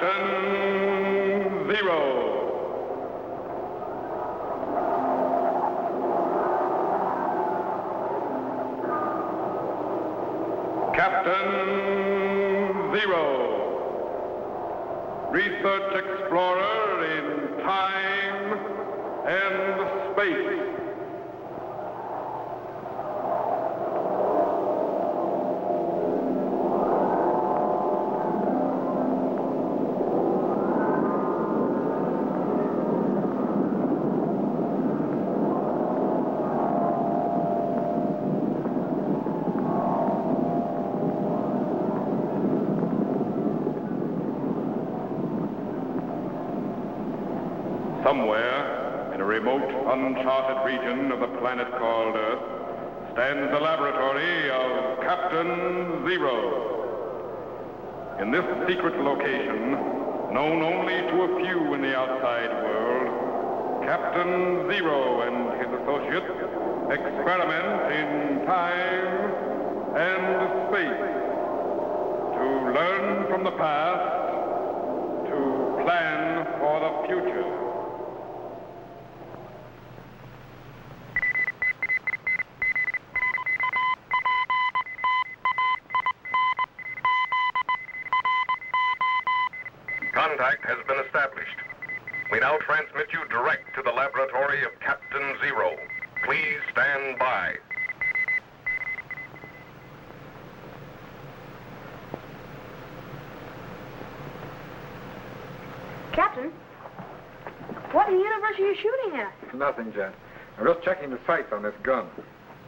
Captain Zero. Captain Zero, research explorer in time and space. Somewhere in a remote, uncharted region of the planet called Earth stands the laboratory of Captain Zero. In this secret location, known only to a few in the outside world, Captain Zero and his associates experiment in time and space to learn from the past, to plan for the future. Contact has been established. We now transmit you direct to the laboratory of Captain Zero. Please stand by. Captain, what in the universe are you shooting at? Nothing, Jet. I'm just checking the sights on this gun.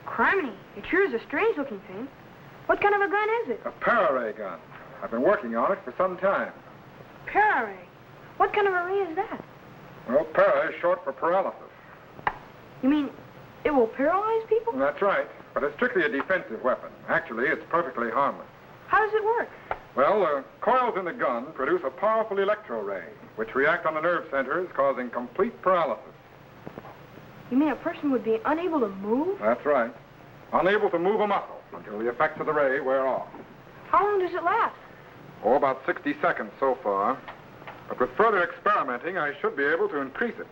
Criminy, it sure is a strange-looking thing. What kind of a gun is it? A para-ray gun. I've been working on it for some time. Para-ray. What kind of a ray is that? Well, para is short for paralysis. You mean it will paralyze people? That's right, but it's strictly a defensive weapon. Actually, it's perfectly harmless. How does it work? Well, the coils in the gun produce a powerful electro ray, which react on the nerve centers, causing complete paralysis. You mean a person would be unable to move? That's right. Unable to move a muscle until the effects of the ray wear off. How long does it last? Oh, about 60 seconds so far. But with further experimenting, I should be able to increase it.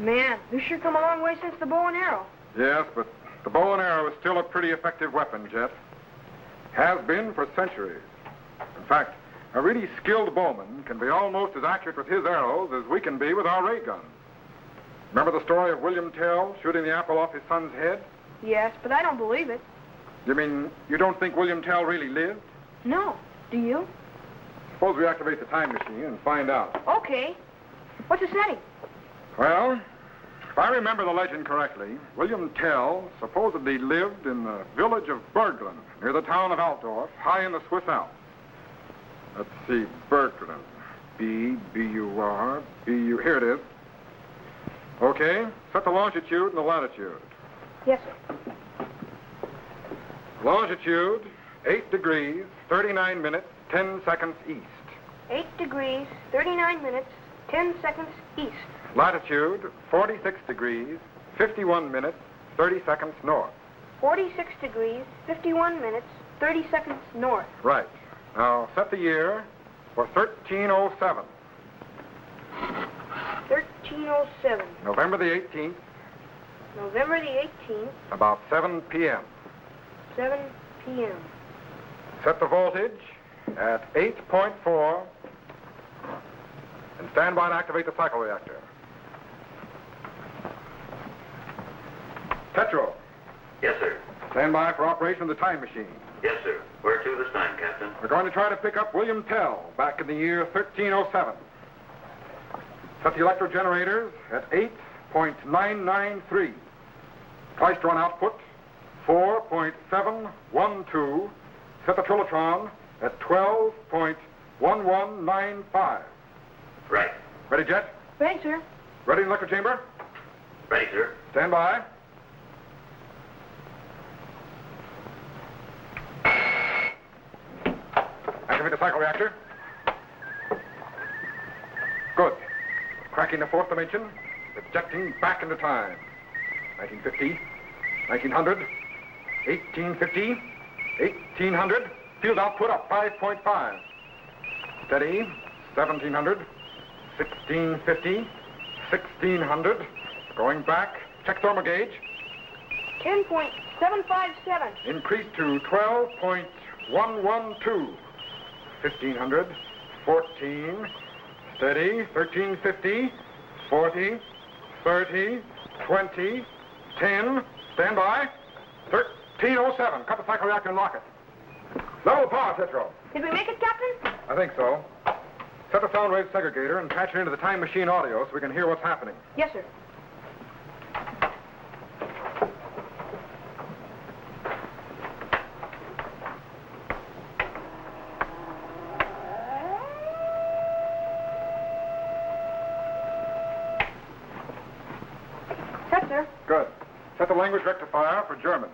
Man, you sure come a long way since the bow and arrow. Yes, but the bow and arrow is still a pretty effective weapon, Jet. Has been for centuries. In fact, a really skilled bowman can be almost as accurate with his arrows as we can be with our ray guns. Remember the story of William Tell shooting the apple off his son's head? Yes, but I don't believe it. You mean you don't think William Tell really lived? No. Do you? Suppose we activate the time machine and find out. Okay. What's the setting? Well, if I remember the legend correctly, William Tell supposedly lived in the village of Berglund, near the town of Altdorf, high in the Swiss Alps. Let's see, Berglund. B-U-R-B-U. Here it is. Okay, set the longitude and the latitude. Yes, sir. Longitude, 8 degrees, 39 minutes, 10 seconds east. 8 degrees, 39 minutes, 10 seconds east. Latitude, 46 degrees, 51 minutes, 30 seconds north. 46 degrees, 51 minutes, 30 seconds north. Right. Now, set the year for 1307. 1307. November the 18th, November the 18th, about 7 p.m. 7 p.m. Set the voltage at 8.4 and stand by to activate the cycle reactor. Petro, Yes, sir. stand by for operation of the time machine. Yes, sir. Where to this time, Captain? We're going to try to pick up William Tell back in the year 1307. Set the electro generators at 8.993. Twice drawn output, 4.712. Set the trilotron at 12.1195. Right. Ready, Jet? Ready, sir. Ready in the electro chamber? Ready, sir. Stand by. Activate the cycle reactor. Good. Cracking the fourth dimension, ejecting back into time. 1950, 1900, 1850, 1800. Field output up 5.5. Steady. 1700. 1650. 1600. Going back. Check thermal gauge. 10.757. Increase to 12.112. 1500. 14. Steady. 1350. 40. 30. 20. 10. Stand by. 1307. Cut the cycle reactor and lock it. Level power, Tetro. Did we make it, Captain? I think so. Set the sound wave segregator and patch it into the time machine audio so we can hear what's happening. Yes, sir. Set, sir. Good. Set the language rectifier for German.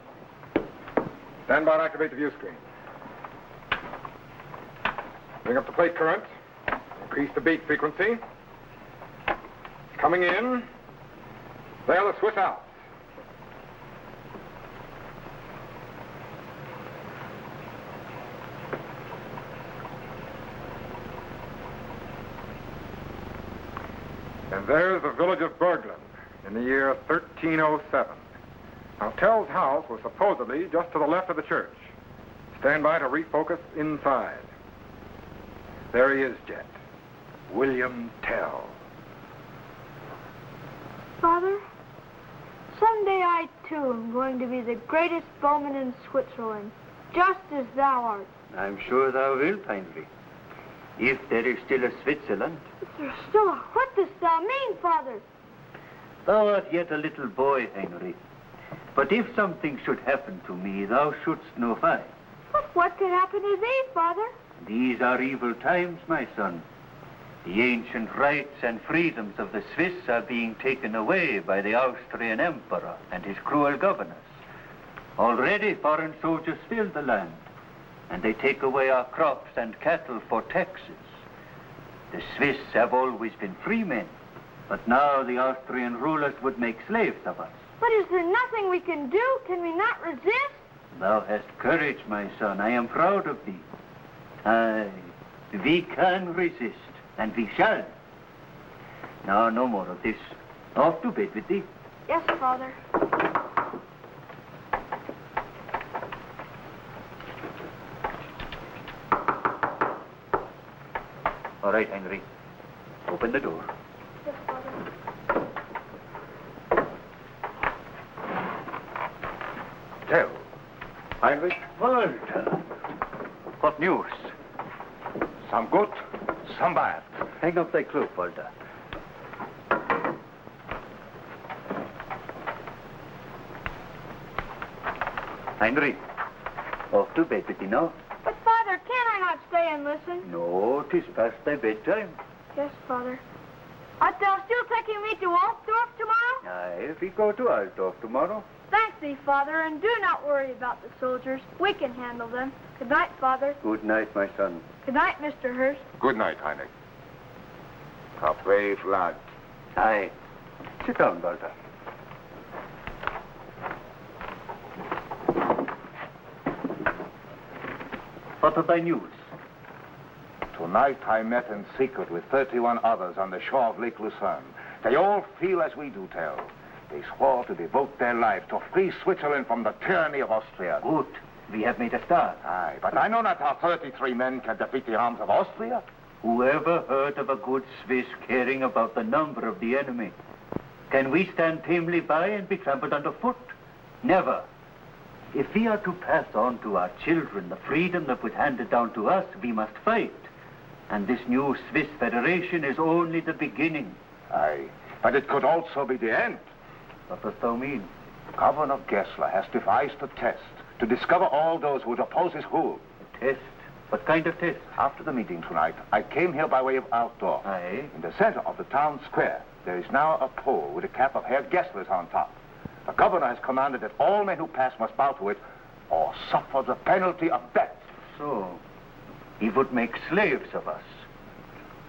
Stand by to activate the view screen. Bring up the plate current. Increase the beat frequency. Coming in. There, the Swiss Alps. And there's the village of Berglund in the year 1307. Now, Tell's house was supposedly just to the left of the church. Stand by to refocus inside. There he is, Jet. William Tell. Father, someday I, too, am going to be the greatest bowman in Switzerland, just as thou art. I'm sure thou wilt, Heinrich. If there is still a Switzerland. Is there still a... What dost thou mean, Father? Thou art yet a little boy, Heinrich. But if something should happen to me, thou shouldst know why. But what could happen to thee, Father? These are evil times, my son. The ancient rights and freedoms of the Swiss are being taken away by the Austrian emperor and his cruel governors. Already foreign soldiers fill the land, and they take away our crops and cattle for taxes. The Swiss have always been free men, but now the Austrian rulers would make slaves of us. But is there nothing we can do? Can we not resist? Thou hast courage, my son. I am proud of thee. Aye, we can resist, and we shall. Now, no more of this. Off to bed with thee. Yes, Father. All right, Henry. Open the door. Yes, Father. Tell. Heinrich? Walter. What news? Some good, some bad. Hang up thy cloak, Walter. Heinrich, off to bed with thee now. But, Father, can I not stay and listen? No, 'tis past thy bedtime. Yes, Father. Art thou still taking me to Altdorf tomorrow? Aye, we go to Altdorf tomorrow. Thank thee, Father, and do not worry about the soldiers. We can handle them. Good night, Father. Good night, my son. Good night, Mr. Hurst. Good night, Heinrich. A brave lad. Aye. Sit down, Walter. What are thy news? Tonight I met in secret with 31 others on the shore of Lake Lucerne. They all feel as we do, Tell. They swore to devote their life to free Switzerland from the tyranny of Austria. Good. We have made a start. Aye, but I know not how 33 men can defeat the arms of Austria. Whoever heard of a good Swiss caring about the number of the enemy? Can we stand tamely by and be trampled underfoot? Never. If we are to pass on to our children the freedom that was handed down to us, we must fight. And this new Swiss Federation is only the beginning. Aye, but it could also be the end. What dost thou mean? Governor Gessler has devised a test to discover all those who would oppose his rule. A test? What kind of test? After the meeting tonight, I came here by way of Altdorf. Aye. In the center of the town square, there is now a pole with a cap of Herr Gessler's on top. The governor has commanded that all men who pass must bow to it or suffer the penalty of death. So, he would make slaves of us.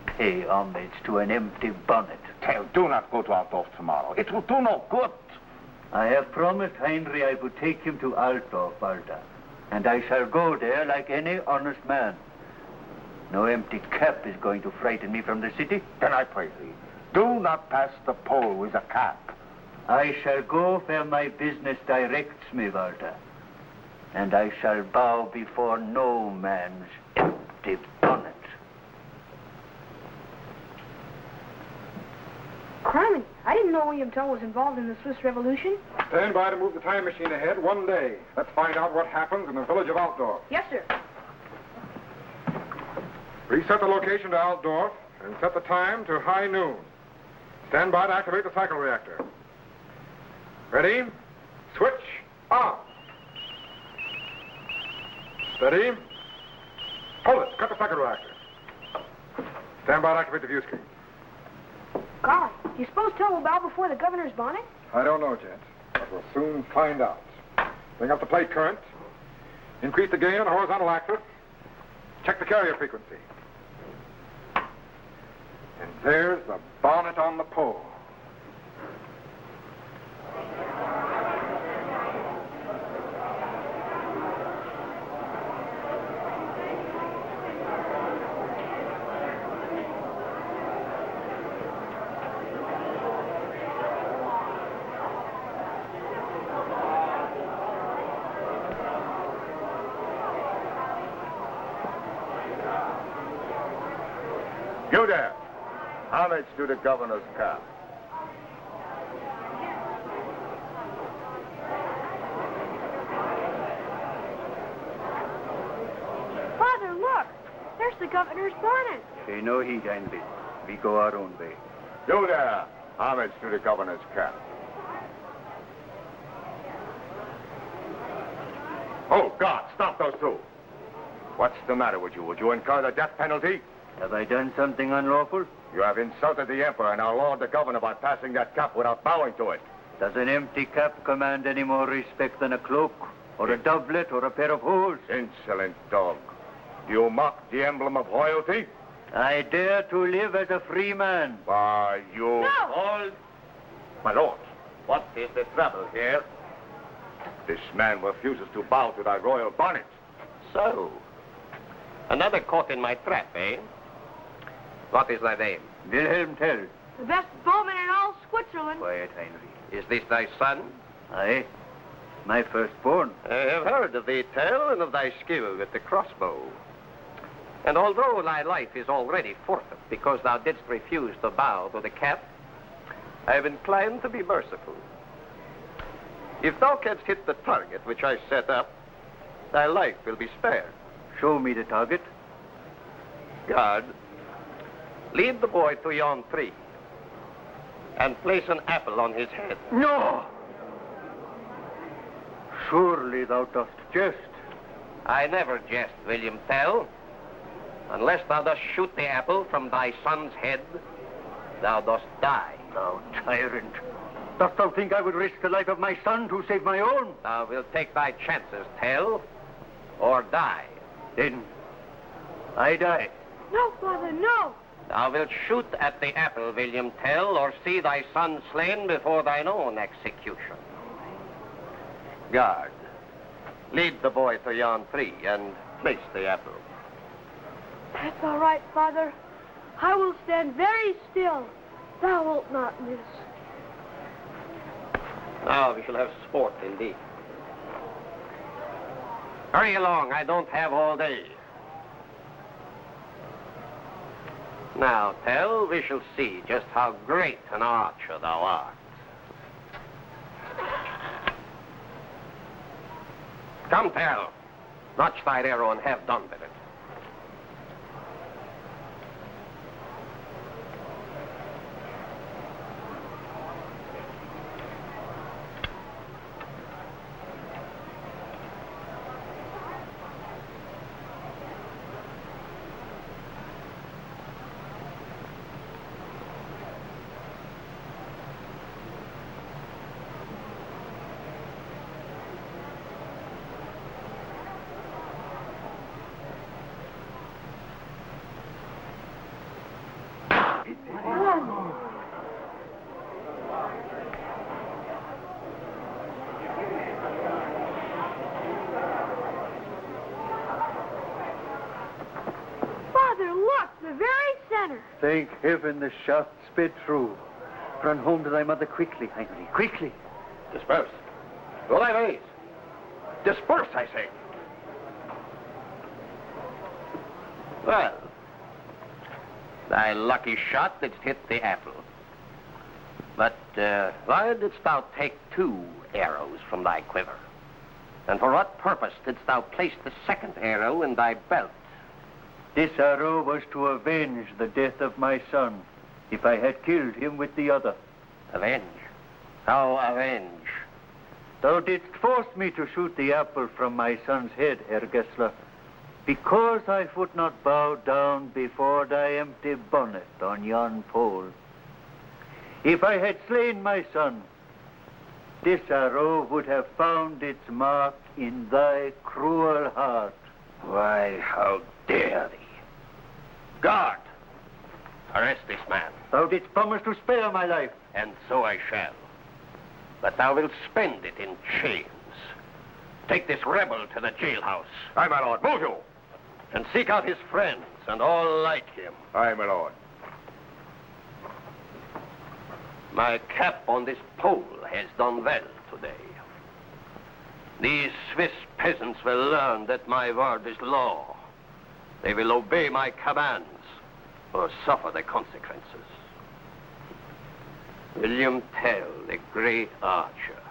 Pay homage to an empty bonnet. Tell, do not go to Altdorf tomorrow. It will do no good. I have promised Heinrich I would take him to Altdorf, Walter. And I shall go there like any honest man. No empty cap is going to frighten me from the city. Then I pray thee, do not pass the poll with a cap. I shall go where my business directs me, Walter. And I shall bow before no man's empty bonnet. Criminy, I didn't know William Tell was involved in the Swiss Revolution. Stand by to move the time machine ahead one day. Let's find out what happens in the village of Altdorf. Yes, sir. Reset the location to Altdorf and set the time to high noon. Stand by to activate the cycle reactor. Ready? Switch on. Steady. Hold it. Cut the cycle reactor. Stand by to activate the view screen. Golly, do you suppose Tell will bow before the governor's bonnet? I don't know, Jet, but we'll soon find out. Bring up the plate current. Increase the gain on the horizontal axis. Check the carrier frequency. And there's the bonnet on the pole. You there. Homage to the governor's cap. Father, look! There's the governor's bonnet. Say no heed, Envy. We go our own way. You there. Homage to the governor's cap. Oh, God, stop those two. What's the matter with you? Would you incur the death penalty? Have I done something unlawful? You have insulted the emperor and our lord the governor by passing that cap without bowing to it. Does an empty cap command any more respect than a cloak, or a doublet, or a pair of hose? Insolent dog. Do you mock the emblem of royalty? I dare to live as a free man. Why, you... No! Hold. My lord, what is the trouble here? This man refuses to bow to thy royal bonnet. So, another caught in my trap, eh? What is thy name? Wilhelm Tell. The best bowman in all Switzerland. Quiet, Heinrich. Is this thy son? Aye. My firstborn. I have heard of thee, Tell, and of thy skill with the crossbow. And although thy life is already forfeit because thou didst refuse to bow to the cap, I am inclined to be merciful. If thou canst hit the target which I set up, thy life will be spared. Show me the target. Guard, lead the boy to yon tree and place an apple on his head. No! Surely thou dost jest. I never jest, William Tell. Unless thou dost shoot the apple from thy son's head, thou dost die. Thou tyrant. Dost thou think I would risk the life of my son to save my own? Thou wilt take thy chances, Tell, or die. Then I die. No, Father, no! Thou wilt shoot at the apple, William Tell, or see thy son slain before thine own execution. Guard, lead the boy to yon tree and place the apple. That's all right, Father. I will stand very still. Thou wilt not miss. Now we shall have sport indeed. Hurry along, I don't have all day. Now, Tell, we shall see just how great an archer thou art. Come, Tell. Notch thy arrow and have done with it. Father, banner. Thank heaven the shaft sped through. Run home to thy mother quickly, Heinrich, quickly. Disperse. Go thy ways. Disperse, I say. Well, thy lucky shot didst hit the apple. But why didst thou take 2 arrows from thy quiver? And for what purpose didst thou place the second arrow in thy belt? This arrow was to avenge the death of my son, if I had killed him with the other. Avenge? How avenge? Thou didst force me to shoot the apple from my son's head, Herr Gessler, because I would not bow down before thy empty bonnet on yon pole. If I had slain my son, this arrow would have found its mark in thy cruel heart. Why, how dare thee? Guard! Arrest this man. Thou didst promise to spare my life. And so I shall. But thou wilt spend it in chains. Take this rebel to the jailhouse. Aye, my lord. Move you. And seek out his friends and all like him. Aye, my lord. My cap on this pole has done well today. These Swiss peasants will learn that my word is law. They will obey my commands or suffer the consequences. William Tell, the great archer.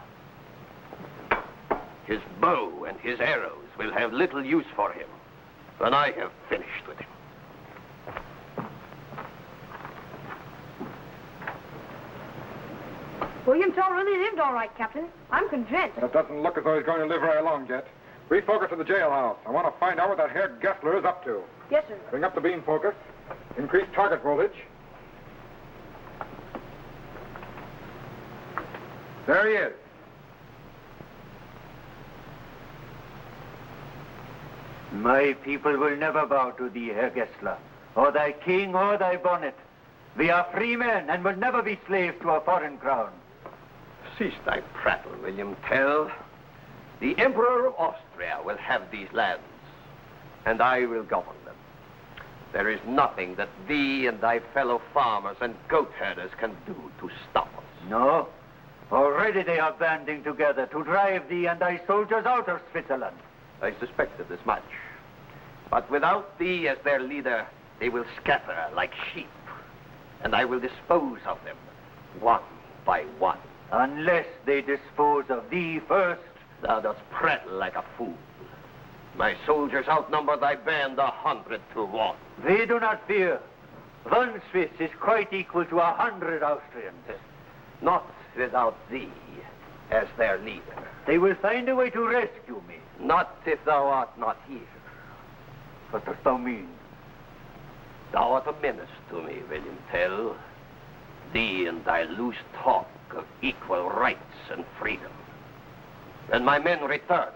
His bow and his arrows will have little use for him when I have finished with him. William Tell really lived all right, Captain. I'm convinced. It doesn't look as though he's going to live very long, Jet. Refocus to the jailhouse. I want to find out what that Herr Gessler is up to. Yes, sir. Bring up the beam focus. Increase target voltage. There he is. My people will never bow to thee, Herr Gessler, or thy king or thy bonnet. We are free men and will never be slaves to a foreign crown. Cease thy prattle, William Tell. The Emperor of Austria will have these lands, and I will govern them. There is nothing that thee and thy fellow farmers and goat herders can do to stop us. No. Already they are banding together to drive thee and thy soldiers out of Switzerland. I suspected as much. But without thee as their leader, they will scatter like sheep, and I will dispose of them one by one. Unless they dispose of thee first. Thou dost prattle like a fool. My soldiers outnumber thy band 100 to 1. They do not fear. 1 Swiss is quite equal to 100 Austrians. Not without thee as their leader. They will find a way to rescue me. Not if thou art not here. What dost thou mean? Thou art a menace to me, William Tell. Thee and thy loose talk of equal rights and freedom. When my men return,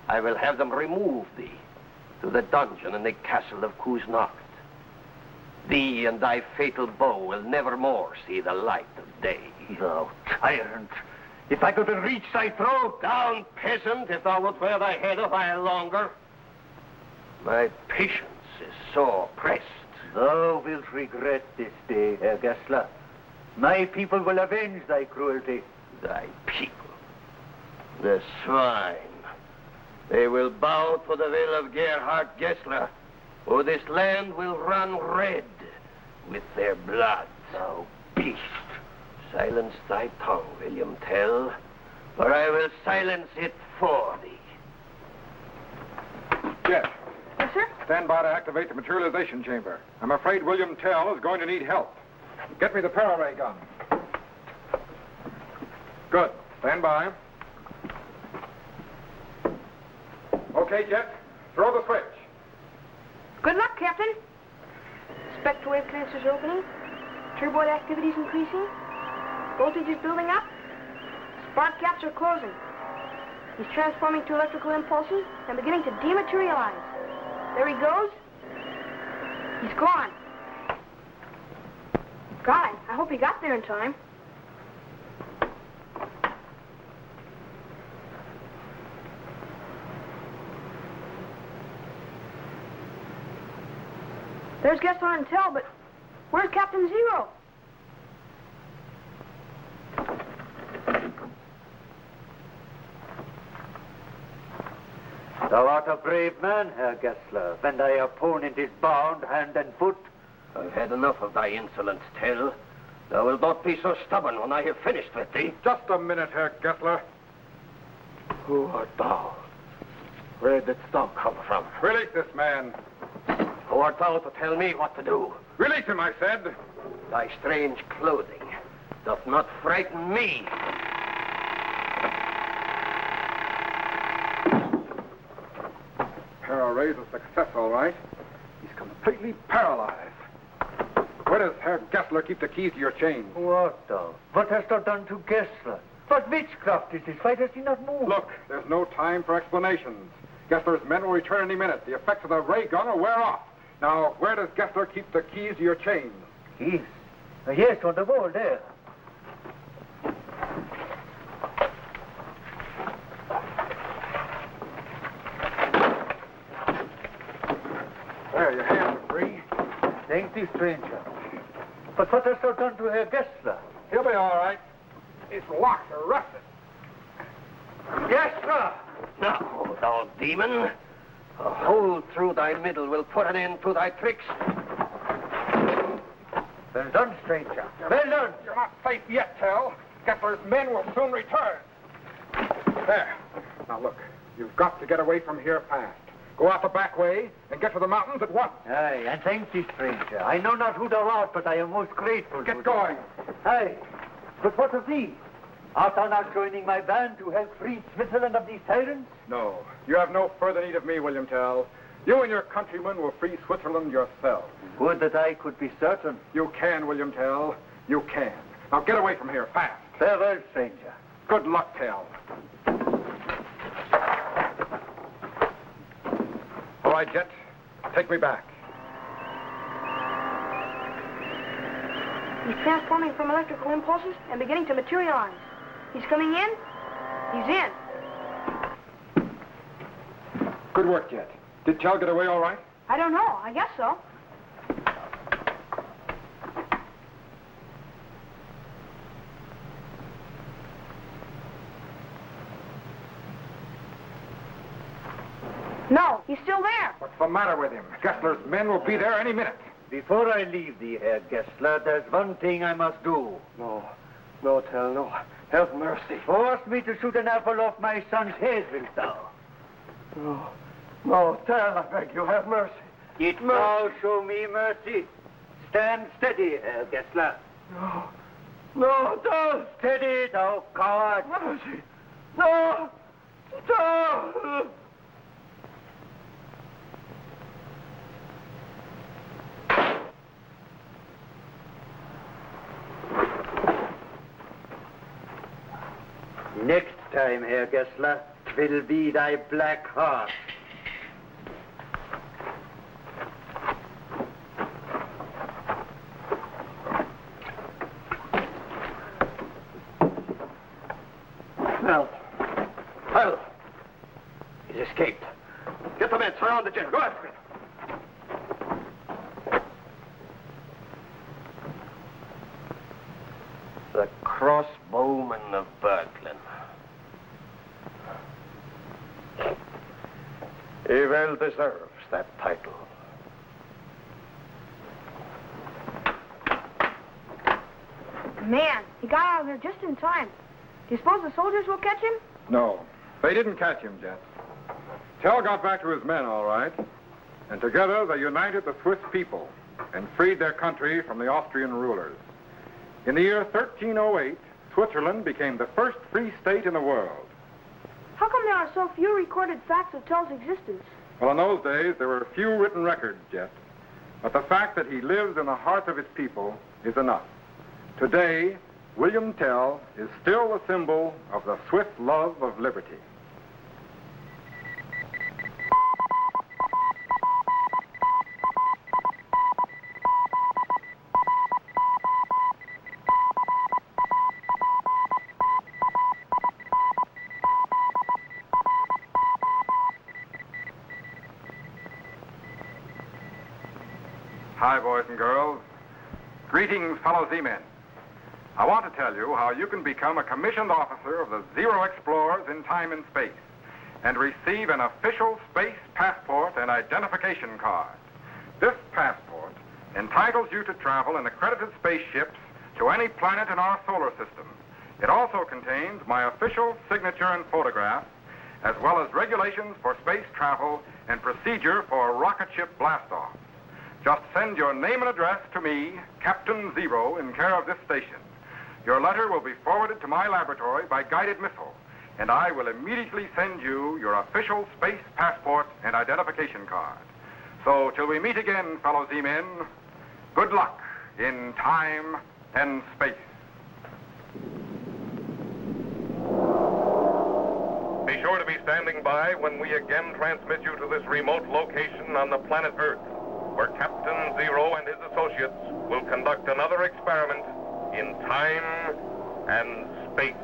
I will have them remove thee to the dungeon in the castle of Kuznacht. Thee and thy fatal bow will never more see the light of day. Thou tyrant! If I could reach thy throat! Down, peasant, if thou wilt wear thy head a while longer. My patience is sore pressed. Thou wilt regret this day, Herr Gessler. My people will avenge thy cruelty. Thy people? The swine. They will bow to the will of Gerhard Gessler, or this land will run red with their blood. Thou beast. Silence thy tongue, William Tell, or I will silence it for thee. Jet, Yes, sir? stand by to activate the materialization chamber. I'm afraid William Tell is going to need help. Get me the para-ray gun. Good. Stand by. Okay, Jet. Throw the switch. Good luck, Captain. Spectral wave canisters opening. Turboid activity's increasing. Voltage is building up. Spark gaps are closing. He's transforming to electrical impulses and beginning to dematerialize. There he goes. He's gone. God, I hope he got there in time. There's Gessler and Tell, but Where's Captain Zero? Thou art a brave man, Herr Gessler, when thy opponent is bound hand and foot. I've had enough of thy insolence, Tell. Thou wilt not be so stubborn when I have finished with thee. Just a minute, Herr Gessler. Who art thou? Where didst thou come from? Release this man. Who art thou to tell me what to do? Release him, I said. Thy strange clothing doth not frighten me. Ray's a success, all right. He's completely paralyzed. Where does Herr Gessler keep the keys to your chain? What thou? What hast thou done to Gessler? What witchcraft is this? Why does he not move? Look, there's no time for explanations. Gessler's men will return any minute. The effects of the ray gun will wear off. Now, where does Gessler keep the keys to your chain? Keys? Yes, on the wall there. There, your hands are free. Thank thee, stranger. But what hast thou done to Herr Gessler? He'll be all right. His locks are rusted. Gessler! Now, thou demon, a hole through thy middle will put an end to thy tricks. Well done, stranger. Well done. You're not safe yet, Tell. Gessler's men will soon return. There. Now, look, you've got to get away from here fast. Go out the back way and get to the mountains at once. Aye, and thank thee, stranger. I know not who thou art, but I am most grateful. Get going. Aye, but what of thee? Art thou not joining my band to help free Switzerland of these tyrants? No. You have no further need of me, William Tell. You and your countrymen will free Switzerland yourselves. Would that I could be certain. You can, William Tell. You can. Now get away from here, fast. Farewell, stranger. Good luck, Tell. All right, Jet. Take me back. He's transforming from electrical impulses and beginning to materialize. He's coming in. He's in. Good work, Jet. Did Tell get away all right? I don't know. I guess so. No, he's still there. What's the matter with him? Gessler's men will be there any minute. Before I leave thee, Herr Gessler, there's one thing I must do. No, Tell, no. Have mercy. Force me to shoot an apple off my son's head, wilt thou? No, Tell, I beg you, have mercy. It now show me mercy. Stand steady, Herr Gessler. No, Tell. Steady, thou coward. Mercy. No, Tell. Next time, Herr Gessler, 'twill be thy black heart. Well, he's escaped. Get the men, surround the jail. Go after him. The crossbowman of Berglin. He well deserves that title. Man, he got out of there just in time. Do you suppose the soldiers will catch him? No, they didn't catch him, Jet. Tell got back to his men, all right. And together they united the Swiss people and freed their country from the Austrian rulers. In the year 1308, Switzerland became the first free state in the world. How come there are so few recorded facts of Tell's existence? Well, in those days, there were few written records, Jet. But the fact that he lives in the hearts of his people is enough. Today, William Tell is still the symbol of the Swiss love of liberty. Hi, boys and girls. Greetings, fellow Z-Men. I want to tell you how you can become a commissioned officer of the Zero Explorers in time and space and receive an official space passport and identification card. This passport entitles you to travel in accredited spaceships to any planet in our solar system. It also contains my official signature and photograph, as well as regulations for space travel and procedure for rocket ship blastoff. Just send your name and address to me, Captain Zero, in care of this station. Your letter will be forwarded to my laboratory by guided missile, and I will immediately send you your official space passport and identification card. So, till we meet again, fellow Z-Men, good luck in time and space. Be sure to be standing by when we again transmit you to this remote location on the planet Earth, where Captain Zero and his associates will conduct another experiment in time and space.